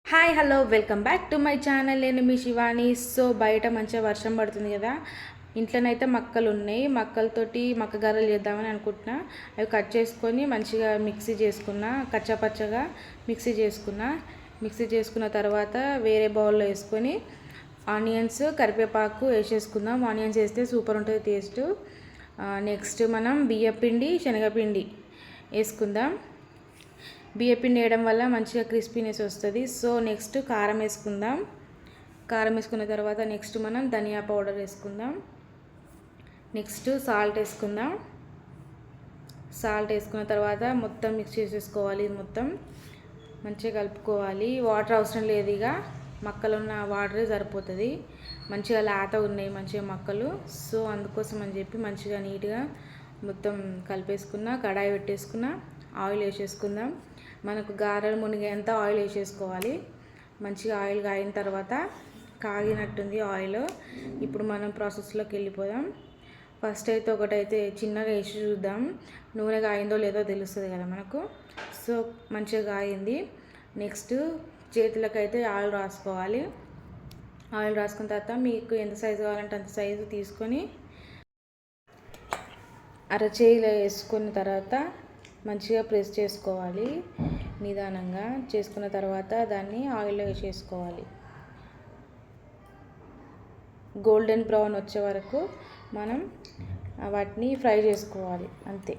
Hi hello welcome back to my channel. నేను మీ Shivani. So బయట మంచిగా వర్షం పడుతుంది కదా, ఇంట్లోనైతే మక్కలు ఉన్నాయి. మక్కలతోటి మక్క గారెలు చేద్దామని అనుకుంటున్నా. అవి కట్ చేసుకొని మంచిగా మిక్సీ చేసుకున్నా, కచ్చాపచ్చగా మిక్సీ చేసుకున్న తర్వాత వేరే బౌల్లో వేసుకొని ఆనియన్స్ కరివేపాకు వేసేసుకుందాం. ఆనియన్స్ వేస్తే సూపర్ ఉంటుంది టేస్ట్. నెక్స్ట్ మనం బియ్యపిండి శనగపిండి వేసుకుందాం. బియ్యపిండి వేయడం వల్ల మంచిగా క్రిస్పీనెస్ వస్తుంది. సో నెక్స్ట్ కారం వేసుకుందాం. కారం వేసుకున్న తర్వాత నెక్స్ట్ మనం ధనియా పౌడర్ వేసుకుందాం. నెక్స్ట్ సాల్ట్ వేసుకుందాం. సాల్ట్ వేసుకున్న తర్వాత మొత్తం మిక్స్ చేసేసుకోవాలి. మొత్తం మంచిగా కలుపుకోవాలి. వాటర్ అవసరం లేదు, ఇక మక్కలు ఉన్న వాటరే సరిపోతుంది. మంచిగా లేత ఉన్నాయి మంచిగా మక్కలు. సో అందుకోసం అని చెప్పి మంచిగా నీట్గా మొత్తం కలిపేసుకున్న, కడాయి పెట్టేసుకున్న, ఆయిల్ వేసేసుకుందాం. మనకు గారెలు మునిగేంత ఆయిల్ వేసేసుకోవాలి. మంచిగా ఆయిల్ కాగిన తర్వాత కాగినట్టుంది ఆయిల్. ఇప్పుడు మనం ప్రాసెస్లోకి వెళ్ళిపోదాం. ఫస్ట్ అయితే ఒకటైతే చిన్నగా వేసి చూద్దాం, నూనె కాగిందో లేదో తెలుస్తుంది కదా మనకు. సో మంచిగా కాగింది. నెక్స్ట్ చేతులకైతే ఆయిల్ రాసుకోవాలి. ఆయిల్ రాసుకున్న తర్వాత మీకు ఎంత సైజు కావాలంటే అంత సైజు తీసుకొని అరచేయిలో వేసుకున్న తర్వాత మంచిగా ప్రెస్ చేసుకోవాలి. నిదానంగా చేసుకున్న తర్వాత దాన్ని ఆయిల్లో వేసేసుకోవాలి. గోల్డెన్ బ్రౌన్ వచ్చే వరకు మనం వాటిని ఫ్రై చేసుకోవాలి, అంతే.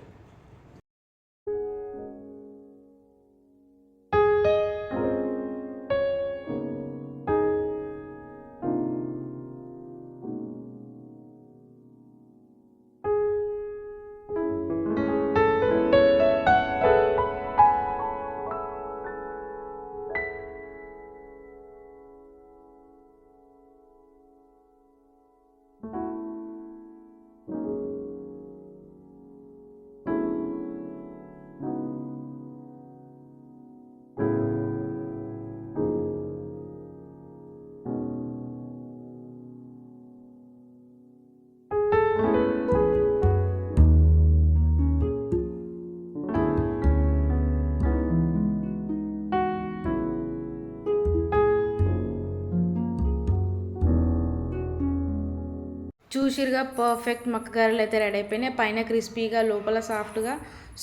చూసిరుగా పర్ఫెక్ట్ మక్క గారెలు అయితే రెడీ అయిపోయినాయి. పైన క్రిస్పీగా లోపల సాఫ్ట్గా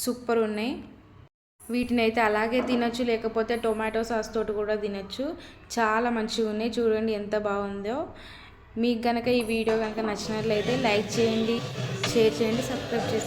సూపర్ ఉన్నాయి. వీటిని అయితే అలాగే తినొచ్చు, లేకపోతే టొమాటో సాస్ తోటి కూడా తినొచ్చు. చాలా మంచిగా ఉన్నాయి. చూడండి ఎంత బాగుందో. మీకు కనుక ఈ వీడియో కనుక నచ్చినట్లయితే లైక్ చేయండి, షేర్ చేయండి, సబ్స్క్రైబ్ చేసుకోండి.